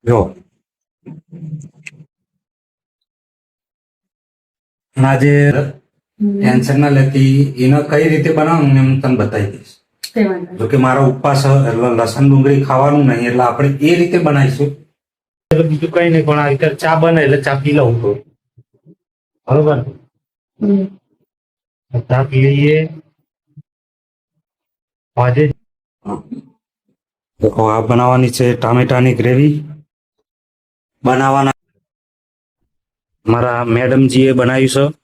જો આજે ટેન્શન ના લેતી એને કઈ રીતે બનાવવું ને હું તને બતાવી દઈશ. જો કે મારો ઉપવાસ લસણ ડુંગળી ખાવાનું નહીં એટલે આપણે એ રીતે બનાવીશું. એટલે બીજું કઈ નહીં, પણ આ રીતે ચા બને એટલે ચા પી લઉં તો બરોબર. ચા પી લઈએ આજે. આ બનાવવાની છે ટામેટાની ગ્રેવી બનાવવાના. મારા મેડમજીએ બનાવ્યું છે.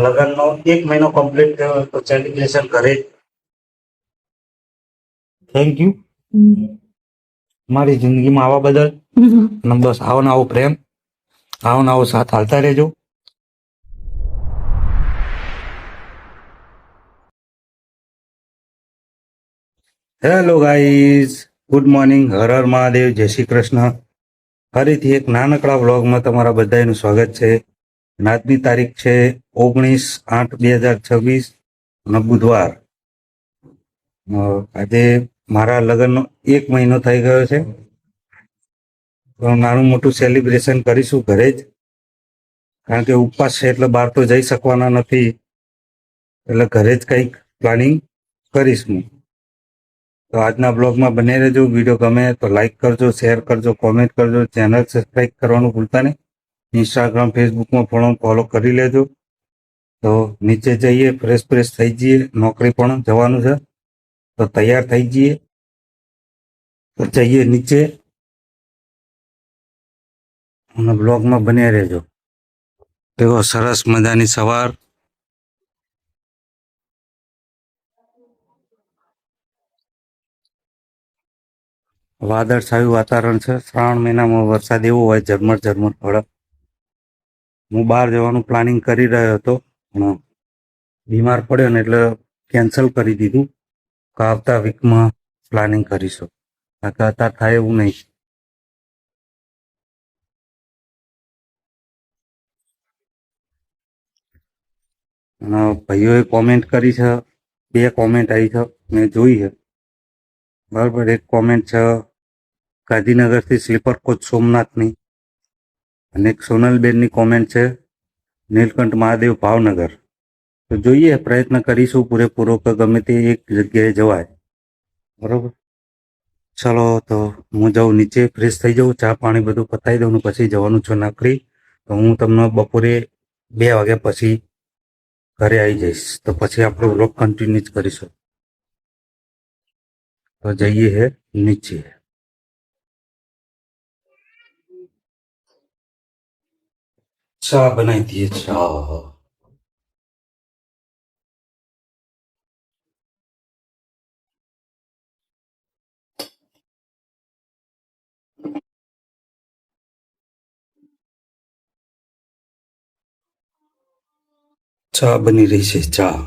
લગ્નનો 1 મહિનો કમ્પ્લીટ થયો તો સેલિબ્રેશન કરે. થેન્ક યુ મારી જિંદગીમાં આવવા બદલ. અને બસ આવો ને આવો પ્રેમ, આવો ને આવો સાથ હાલતા રહેજો. Hello guys, good morning, Har Har Mahadev, જય શ્રી કૃષ્ણ. ફરીથી એક નાનકડા વ્લોગમાં તમારા બધાનું સ્વાગત છે. આજની તારીખ છે 19/8/2026 અને બુધવાર. આજે મારા લગ્નનો 1 મહિનો થઈ ગયો છે. તો નાનું મોટું સેલિબ્રેશન કરીશું ઘરે જ, કારણ કે ઉપવાસ છે એટલે બહાર તો જઈ શકવાના નથી, એટલે ઘરે જ કંઈક પ્લાનિંગ કરીશું. તો આજના બ્લોગમાં બને રહેજો. વિડીયો ગમે તો લાઈક કરજો, શેર કરજો, કોમેન્ટ કરજો, ચેનલ સબસ્ક્રાઈબ કરવાનું ભૂલતા નહીં. ઇન્સ્ટાગ્રામ ફેસબુકમાં ફોલો કરી લેજો. તો નીચે જઈએ, ફ્રેશ થઈ જઈએ, નોકરી પણ જવાનું છે તો તૈયાર થઈ જઈએ. તો જઈએ નીચે અને બ્લોગમાં બન્યા રહેજો. એવો સરસ મજાની સવાર. વાદળછાયું વાતાવરણ છે. શ્રાવણ મહિનામાં વરસાદ એવો હોય, ઝરમર પડે. હું બહાર જવાનું પ્લાનિંગ કરી રહ્યો હતો, પણ બીમાર પડ્યો ને એટલે કેન્સલ કરી દીધું. આવતા વીકમાં પ્લાનિંગ કરીશું, અત્યારે થાય એવું નહીં. ભાઈઓએ કોમેન્ટ કરી છે, 2 કોમેન્ટ આવી છે મેં જોઈ છે. બરાબર. એક કોમેન્ટ છે ગાંધીનગરથી સ્લીપર કોચ સોમનાથની, અને એક સોનલબેનની કોમેન્ટ છે નીલકંઠ મહાદેવ ભાવનગર. તો જોઈએ, પ્રયત્ન કરીશું પૂરેપૂરો કે ગમે તે એક જગ્યાએ જવાય. બરાબર. ચલો તો હું જાઉં નીચે, ફ્રેશ થઈ જાઉં, ચા પાણી બધું પતાવી દઉં, પછી જવાનું છે નોકરી. તો હું તમને બપોરે 2 વાગ્યા પછી ઘરે આવી જઈશ. તો પછી આપણો વ્લોગ કન્ટિન્યુ જ કરીશું. તો જઈએ હે નીચે. ચા બનાવી દઈએ. ચા બની રહી છે. ચા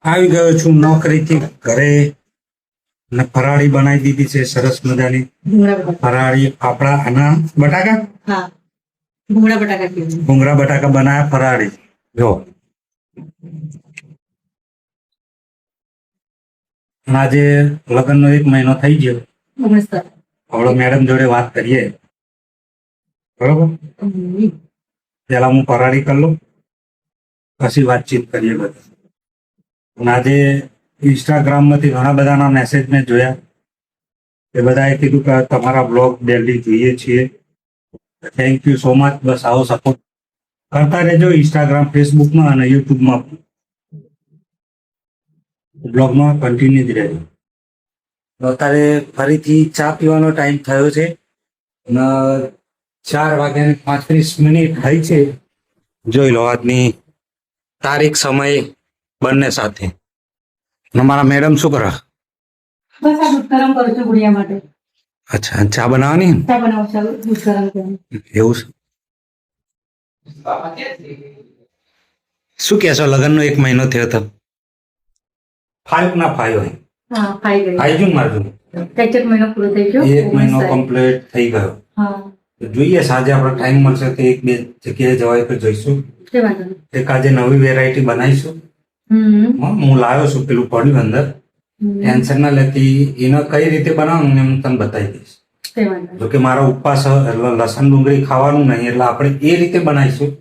આવી ગયો છું નોકરીથી ઘરે, અને ફરાળી બનાવી દીધી છે સરસ મજાની. ફરાળી આપણા આના બટાકા, ભૂંગળા બટાકા બનાવ્યા ફરાળી. જો આજે લગ્નનો 1 મહિનો થઈ ગયો. હવે મેડમ જોડે વાત કરીએ. બરોબર. પેલા હું ફરાળી કરી લઉં, પછી વાતચીત કરીએ બધા. આજે ઇન્સ્ટાગ્રામમાંથી ઘણા બધાના મેસેજ મેં જોયા. એ બધાએ કીધું કે તમારા બ્લોગ ડેલી જોઈએ છીએ. Thank you so much. બસ આવો સપોર્ટ કરતા રહેજો ઇન્સ્ટાગ્રામ, ફેસબુકમાં અને યુટ્યુબમાં. બ્લોગમાં કન્ટિન્યુ જ રહેજો. અત્યારે ફરીથી ચા પીવાનો ટાઈમ થયો છે અને 4:35 થઈ છે. જોઈ લો આજની તારીખ, સમય બંને સાથે. મારા મેડમ શું કરે? બસ આ દૂધ ગરમ કરું છું ગુડિયા માટે. અચ્છા, ચા બનાવવાની? ચા બનાવું છું, દૂધ ગરમ કરું. એવું છે? શું કહેશો? લગ્નનો 1 મહિનો થયો હતો. 5 ના 5 હોય. હા, ખાઈ ગઈ. ખાઈ ગયું મારું. 1 મહિનો પૂરો થઈ ગયો. 1 મહિનો કમ્પ્લીટ થઈ ગયો. હા તો જોઈએ સાંજે આપણે ટાઈમ મળશે તો એક બે જગ્યાએ જવાય તો જઈશું. તે વાંધો નહીં. એક આજે નવી વેરાયટી બનાવીશું. હું લાવ્યો છું પેલું પડ્યું અંદર. ટેન્શન ના લેતી, એને કઈ રીતે બનાવવાનું ને હું તને બતાવી દઈશ. તે વાંધો નહીં. જો કે મારો ઉપવાસ એટલે લસણ ડુંગળી ખાવાનું નહીં, એટલે આપણે એ રીતે બનાવીશું.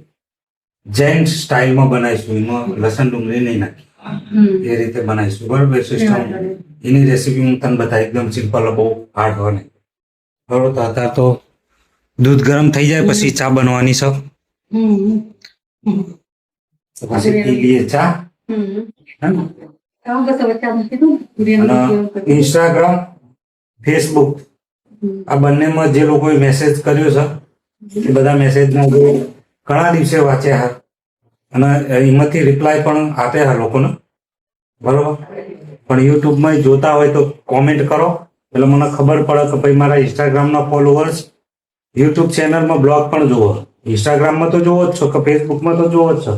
જૈન સ્ટાઇલમાં બનાવીશું, એમાં લસણ ડુંગળી નહીં નાખી, એ રીતે બનાવીશું. બરોબર તે સિસ્ટમ. વાંધો નહીં. એની રેસીપી હું તને બતાવી, એકદમ સિમ્પલ, બહુ હાર્ડ હોય નહીં. બરોબર. તો અત્યારે તો દૂધ ગરમ થઈ જાય પછી ચા બનવાની છે. તો પછી પી લઈએ ચા. હે ને? કામ કરતા વચ્ચે આપણે કીધું ને, બિરયાની અને કેવું કરવું. ઇન્સ્ટાગ્રામ, ફેસબુક આ બંનેમાં જે લોકોએ મેસેજ કર્યો છે એ બધા મેસેજના ઘણા દિવસે વાંચ્યા અને એમાંથી રિપ્લાય પણ આપ્યા લોકોને. બરોબર. પણ યુટ્યુબમાં જોતા હોય તો કોમેન્ટ કરો, એટલે મને ખબર પડે કે ભાઈ મારા ઇન્સ્ટાગ્રામના ફોલોઅર્સ યુટ્યુબ ચેનલમાં બ્લોગ પણ જુઓ. ઇન્સ્ટાગ્રામમાં તો જુઓ જ છો કે ફેસબુકમાં તો જુઓ જ છો,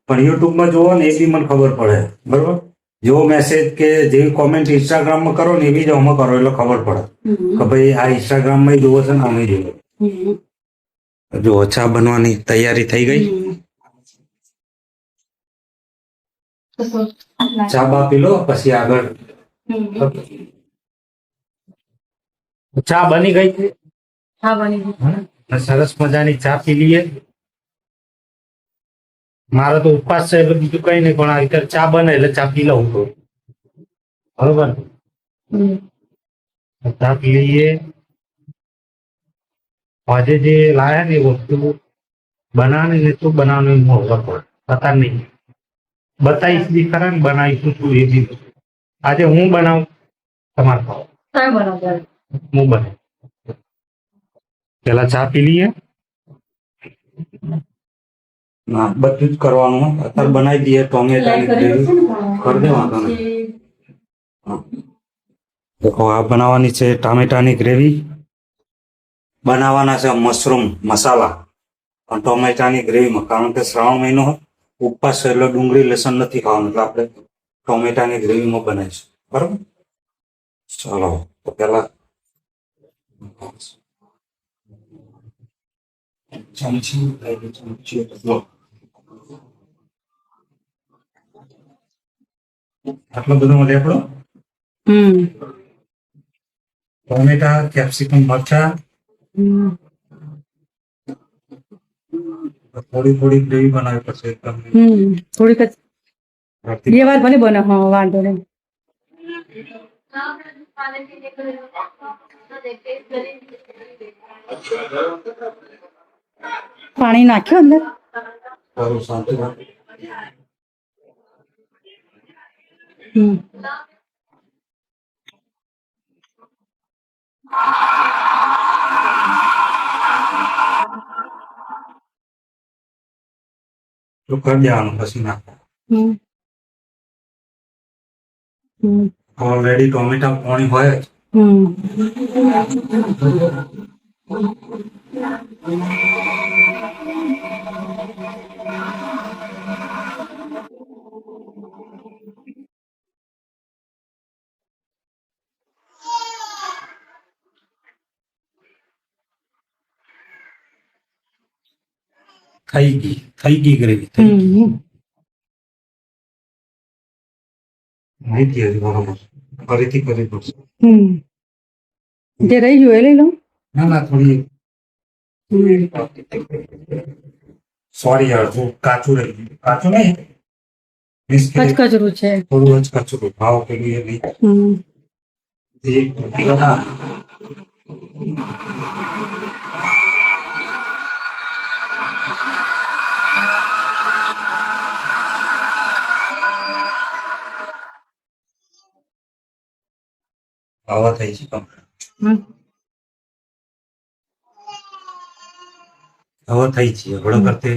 પણ યુટ્યુબમાં જુઓ ને એ બી મને ખબર પડે. બરોબર. જેવો મેસેજ કે જેવી કોમેન્ટ ઇન્સ્ટાગ્રામમાં કરો ને એવી જ આમાં કરો, એટલે ખબર પડે કે ભાઈ આ ઇન્સ્ટાગ્રામમાં જુઓ છે ને અમે જુઓ. જો ચા બનવાની તૈયારી થઈ ગઈ. ચા બા પી લો પછી આગળ. ચા બની ગઈ છે. હા બની ગયું. અને સરસ મજાની ચા પી લઈએ. મારો તો ઉપવાસ છે એટલે બીજું કઈ નહીં, પણ આ રીતે ચા બને એટલે ચા પી લઉં તો. બરોબર. ચા પી લઈએ. આજે જે લાયા ને એ વસ્તુ બનાવવાની ને શું બનાવવાનું એનું ખબર પડે. પતા નહીં. બતાવીશ બી ખરા ને બનાવીશું શું એ બી. આજે હું બનાવું, તમારે ખાવ. તમે બનાવો ત્યારે. હું બને. પેલા ચા પી લઈએ. ના બધું જ કરવાનું. અત્યારે બનાવી દઈએ ટોમેટાની ગ્રેવી. કરી દે વાંધો નહીં. દેખો આ બનાવવાની છે ટામેટાની ગ્રેવી. બનાવવાના છે મશરૂમ મસાલા પણ ટોમેટાની ગ્રેવીમાં, કારણ કે શ્રાવણ મહિનો ઉપવાસ છે એટલે ડુંગળી લસણ નથી ખાવાનું, એટલે આપણે ટોમેટાની ગ્રેવીમાં બનાવીશું. બરાબર. ચાલો તો પેલા ચમચી આટલો બધો મળે આપણો ટોમેટા, કેપ્સિકમ, મરચા, થોડી થોડી ગ્રેવી બનાવી પડશે એકદમ. થોડીક જ બે વાર ભલે બને. હા વાંધો નહીં. પાણી નાખ્યું અંદર. સારું શાંતિ રાખ. તો કરી દેવાનું પછી નાખો. ઓલરેડી ટોમેટા પાણી હોય જ. થઈ ગઈ ગ્રેવી. નહીં થઈ બરોબર. ફરીથી કરવી પડશે. જે રહી ગયું એ લઈ લઉં. ના ના થોડી સોરી યાર, કાચું રહી ગયું. કાચું નહીં, કચકચરું છે. થોડું જ કાચું. ભાવ પેલું એ નહીં. આવા થઈ છે હવે થઈ છે હળો કરતે.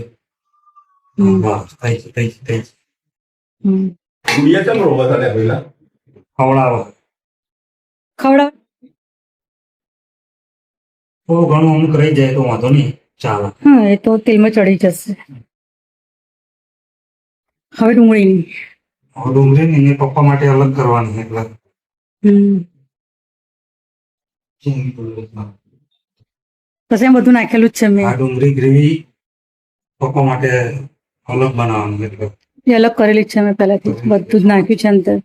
બસ થઈ છે થઈ છે થઈ છે. ગુડિયા કેમ રોવા હતા પહેલા? ખવડાવો ખવડાવ. થોડું ઘણું અમુક રહી જાય તો વાંધો નહીં, ચાલે. હા એ તો તેલમાં ચડી જશે. હવે ડુંગળીની. હવે ડુંગળી ને એને પપ્પા માટે અલગ કરવાની એટલે પછી એમ બધું નાખેલું જ છે મેં. આ ડુંગળી ગ્રેવી પપ્પા માટે અલગ બનાવવાનું એટલે એ અલગ કરેલી જ છે મેં પહેલાથી જ. બધું જ નાખ્યું છે અંદર.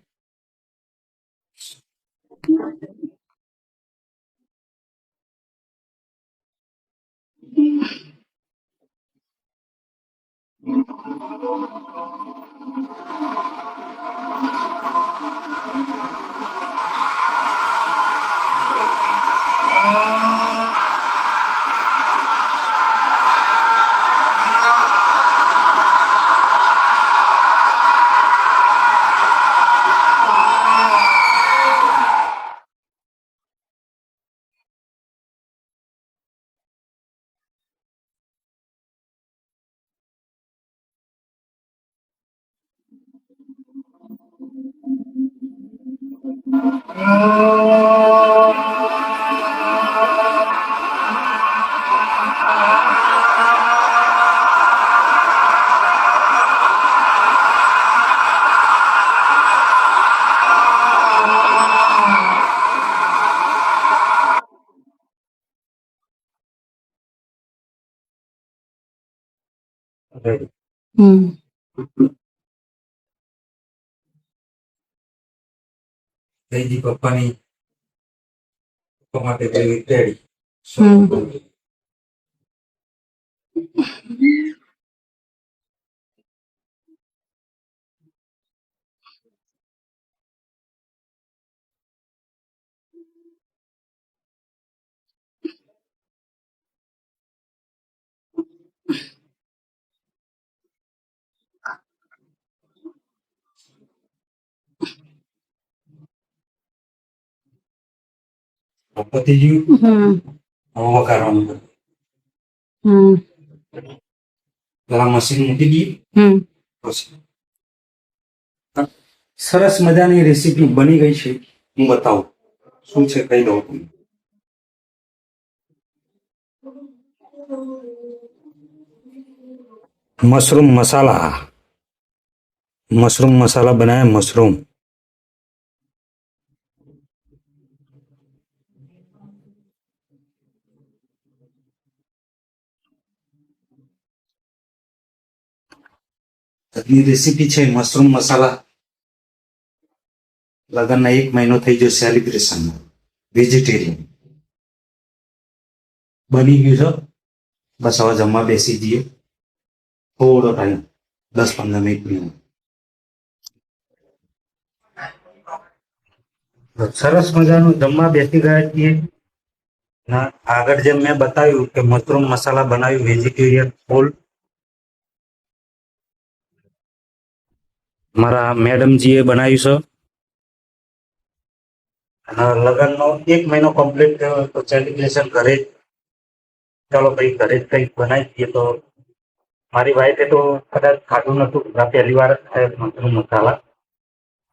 ready. જયજી પપ્પાની પપ્પા માટે ગ્રેવી રેડી. પતી ગયું. હવે વઘારવાનું છે. પેલા મશીન મૂકી દઈએ પછી સરસ મજાની રેસીપી બની ગઈ છે. હું બતાવું શું છે કહી દઉં તમને. મશરૂમ મસાલા બનાયા. મશરૂમ આજની રેસીપી છે મશરૂમ મસાલા. લગનના 1 મહિનો થઈ ગયો સેલિબ્રેશન. વેજીટેરિયન બની ગયું છે. બસ હવે જમવા બેસી જઈએ. થોડો ટાઈમ 10-15 મિનિટ. સરસ મજાનું જમવા બેસી ગયા છીએ. આગળ જેમ મેં બતાવ્યું કે મશરૂમ મસાલા બનાવ્યું વેજીટેરિયન ફૂલ. મારા મેડમજીએ બનાવ્યું છે. લગ્નનો 1 મહિનો કમ્પ્લીટ થયો તો સેલિબ્રેશન ઘરે જ. ચાલો ભાઈ ઘરે જ કંઈક બનાવી દઈએ. તો મારી વાઈફે તો કદાચ ખાધું નતું. પહેલી વાર મશરૂમ મસાલા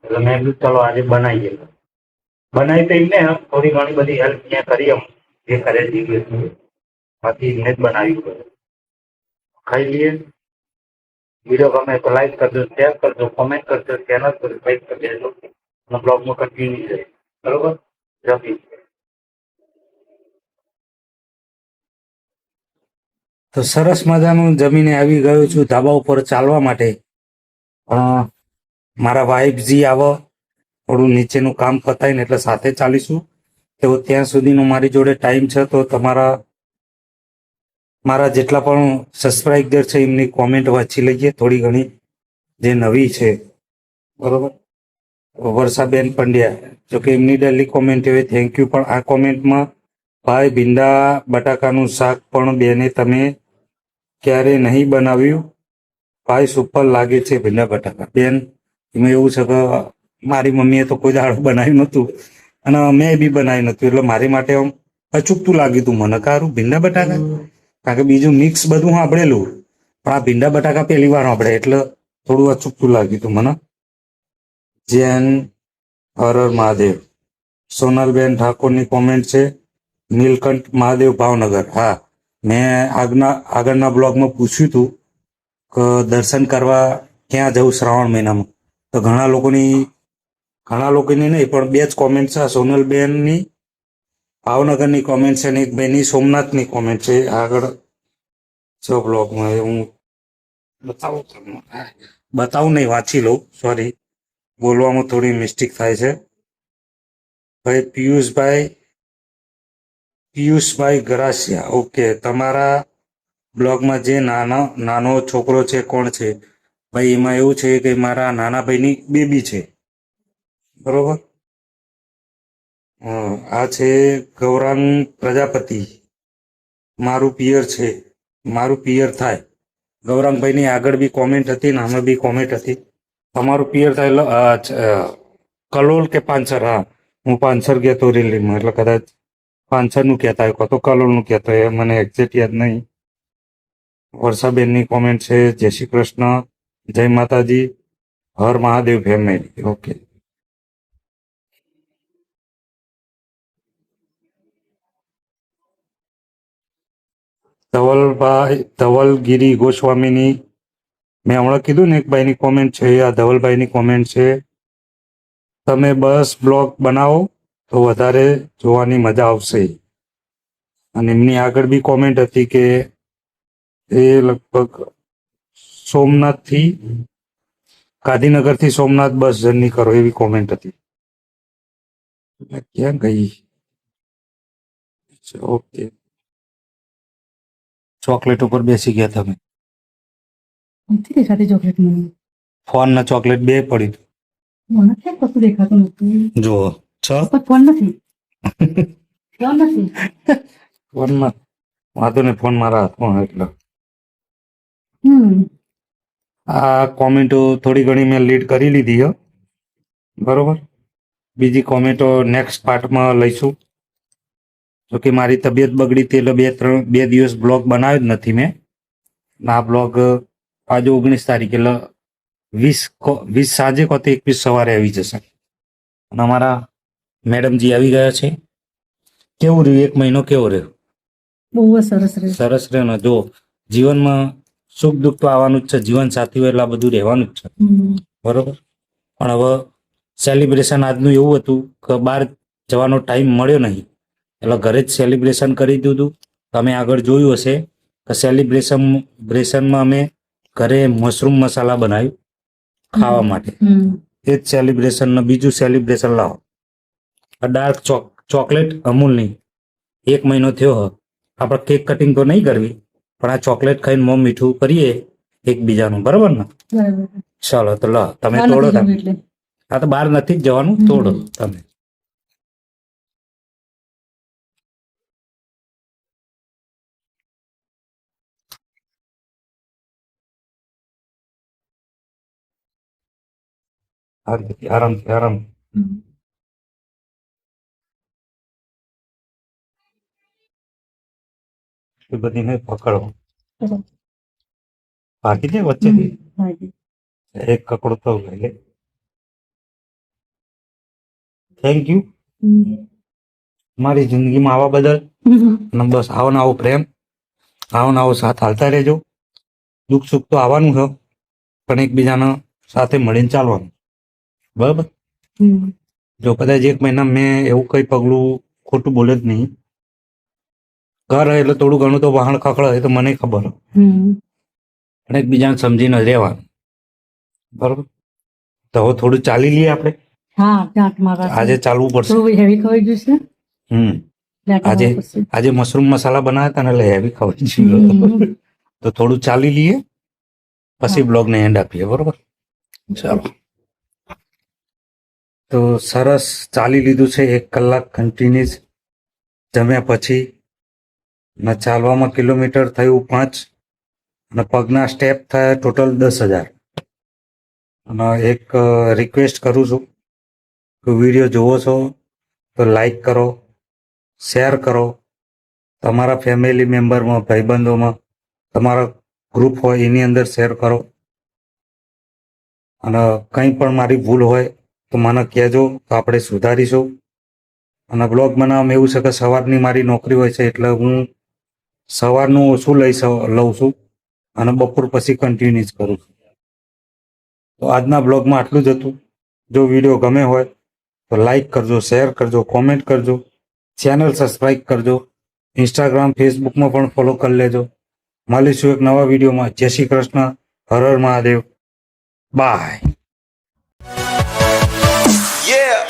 એટલે મેં કીધું ચાલો આજે બનાવીએ. બનાવી તો એમને થોડી ઘણી બધી હેલ્પ મેં કરી. જે કરે દીધી હતી બાકી એમને જ બનાવી પડે. ખાઈ લઈએ. વિડીયો ગમે તો લાઈક કરજો, શેર કરજો, કોમેન્ટ કરજો, ચેનલ પર સબસ્ક્રાઈબ કરી દેજો અને બ્લોગમાં કન્ટિન્યુ રહે. બરોબર. જમી તો સરસ મજાનું જમીને આવી ગયો છું ધાબા ઉપર ચાલવા માટે. મારા વાઈફજી આવો થોડું નીચેનું કામ પતાવીને એટલે સાથે ચાલીશું. તો ત્યાં સુધીનો મારી જોડે ટાઈમ છે. તો મારા જેટલા પણ સબસ્ક્રાઈબર છે એમની કોમેન્ટ વાંચી લઈએ થોડી ઘણી જે નવી છે. બરોબર. વર્ષાબેન પંડ્યા જોકે એમની ડેલી કોમેન્ટ એવી થેન્ક યુ. પણ આ કોમેન્ટમાં ભાઈ ભીંડા બટાકાનું શાક પણ બેને તમે ક્યારે નહીં બનાવ્યું? ભાઈ સુપર લાગે છે ભીંડા બટાકા. બેન એમાં એવું છે કે મારી મમ્મીએ તો કોઈ દાડો બનાવ્યું નહોતું અને મેં બી બનાવ્યું નહોતું. એટલે મારી માટે આમ અચૂકતું લાગ્યું હતું મને કારું ભીંડા બટાકા. કારણ કે બીજું મિક્સ બધું સાંભળેલું પણ આ ભીંડા બટાકા પહેલી વાર સાંભળે એટલે થોડું અચૂકતું લાગ્યું હતું મને. જૈન હર હર મહાદેવ. સોનલબેન ઠાકોરની કોમેન્ટ છે નીલકંઠ મહાદેવ ભાવનગર. હા, મેં આગળના બ્લોગમાં પૂછ્યું હતું કે દર્શન કરવા ક્યાં જવું શ્રાવણ મહિનામાં. તો ઘણા લોકોની નહીં પણ 2 જ કોમેન્ટ છે સોનલબેનની ભાવનગરની કોમેન્ટ છે ને એક ભાઈની સોમનાથની કોમેન્ટ છે આગળ છો બ્લોગમાં એ હું બતાવું તમને બતાવું નહીં વાંચી લઉં સોરી બોલવામાં થોડી મિસ્ટેક થાય છે ભાઈ પિયુષભાઈ ગરાસિયા ઓકે તમારા બ્લોગમાં જે નાનો છોકરો છે કોણ છે ભાઈ એમાં એવું છે કે મારા નાના ભાઈની બેબી છે બરોબર આ છે ગૌરાંગ પ્રજાપતિ મારું પિયર છે મારું પિયર થાય ગૌરાંગભાઈની આગળ બી કોમેન્ટ હતી ને આમાં બી કોમેન્ટ હતી તમારું પિયર થાય કલોલ કે પાંચર હા હું પાંચર કહેતો રેલીમાં એટલે કદાચ પાંચરનું કહેતા હોય કાં તો કલોલનું કહેતો હોય મને એક્ઝેક્ટ યાદ નહીં વર્ષાબેનની કોમેન્ટ છે જય શ્રી કૃષ્ણ જય માતાજી હર મહાદેવ ફેમિલી ઓકે ધવલગીરી ગોસ્વામીની મેં હમણાં કીધું ને એક ભાઈની કોમેન્ટ છે આ ધવલભાઈની કોમેન્ટ છે તમે બસ બ્લોગ બનાવો તો વધારે જોવાની મજા આવશે અને એમની આગળ બી કોમેન્ટ હતી કે એ લગભગ સોમનાથથી ગાંધીનગરથી સોમનાથ બસ જર્ની કરો એવી કોમેન્ટ હતી ક્યાં ગઈ ઓકે ચોકલેટ ઉપર બેસી ગયા તમે નથી દેખાતી ચોકલેટ મને ફોન ને ચોકલેટ બે પડી મને કેમ કશું દેખાતું નથી જુઓ છ પણ ફોન નથી ફોન નથી ફોનમાં વાંધો ને ફોન મારા હાથમાં એટલે આ કોમેન્ટો થોડી ઘણી મેં લીડ કરી લીધી હો બરોબર બીજી કોમેન્ટો નેક્સ્ટ પાર્ટમાં લઈશું જોકે મારી તબિયત બગડી હતી એટલે બે દિવસ બ્લોગ બનાવ્યો જ નથી મેં આ બ્લોગ આજે 19 તારીખ એટલે 20 સાંજે કો તો 21 સવારે આવી જશે અને અમારા મેડમજી આવી ગયા છે કેવું રહ્યું એક મહિનો કેવો રહ્યો બહુ જ સરસ રહે સરસ રહ્યો ને જો જીવનમાં સુખ દુઃખ તો આવવાનું જ છે જીવન સાથી હોય એટલે આ બધું રહેવાનું જ છે બરોબર પણ હવે સેલિબ્રેશન આજનું એવું હતું કે બહાર જવાનો ટાઈમ મળ્યો નહીં એટલે ઘરે જ સેલિબ્રેશન કરી દીધું તમે આગળ જોયું હશે કે સેલિબ્રેશનમાં અમે ઘરે મશરૂમ મસાલા બનાવ્યું ખાવા માટે એ જ સેલિબ્રેશન બીજું સેલિબ્રેશન લાવો ડાર્ક ચોકલેટ અમૂલની 1 મહિનો થયો આપણે કેક કટિંગ તો નહીં કરવી પણ આ ચોકલેટ ખાઈને મોં મીઠું કરીએ એકબીજાનું બરાબર ને ચાલો તો લો તમે તોડો તમે આ તો બહાર નથી જ જવાનું તોડો તમે આરામ એ બધીને પકડો ભાગી દે વચ્ચેથી એક કકડો તો લઈ થેન્ક યુ મારી જિંદગીમાં આવવા બદલ અને બસ આવો ને આવો પ્રેમ આવો ને આવો સાથ હાલતા રહેજો દુઃખ સુખ તો આવવાનું છે પણ એકબીજાના સાથે મળીને ચાલવાનું બરાબર જો કદાચ 1 મહિના મેં એવું કઈ પગલું ખોટું બોલે જ નહીં ઘર એટલે થોડું ઘણું તો વાહન ખખડે તો મને ખબર પણ એકબીજાને સમજીને રહેવાનું બરોબર તો હવે થોડું ચાલી લઈએ આપણે આજે ચાલવું પડશે આજે મશરૂમ મસાલા બનાવ્યા હતા ને એટલે હેવી ખવાઈ ગયું તો થોડું ચાલી લઈએ પછી બ્લોગને એન્ડ આપીએ બરોબર ચાલો તો સરસ ચાલી લીધું છે 1 કલાક કન્ટિન્યુઅસ જમ્યા પછી ને ચાલવામાં કિલોમીટર થયું 5 અને પગના સ્ટેપ થયા ટોટલ 10,000 અને એક રિક્વેસ્ટ કરું છું કે વિડીયો જોવો છો તો લાઈક કરો શેર કરો તમારા ફેમિલી મેમ્બરમાં ભાઈબંધોમાં તમારા ગ્રુપ હોય એની અંદર શેર કરો અને કંઈ પણ મારી ભૂલ હોય તો મને કહેજો તો આપણે સુધારીશું અને બ્લોગ બનાવવામાં એવું છે કે સવારની મારી નોકરી હોય છે એટલે હું સવારનું ઓછું લઉં છું અને બપોર પછી કન્ટિન્યુઅસ કરું છું તો આજના બ્લોગમાં આટલું જ હતું જો વિડીયો ગમે હોય તો લાઈક કરજો શેર કરજો કોમેન્ટ કરજો ચેનલ સબસ્ક્રાઇબ કરજો. ઇન્સ્ટાગ્રામ ફેસબુકમાં પણ ફોલો કરી લેજો. મળીશું એક નવા વિડીયોમાં. જય શ્રી કૃષ્ણ. હર હર મહાદેવ. બાય. Yeah.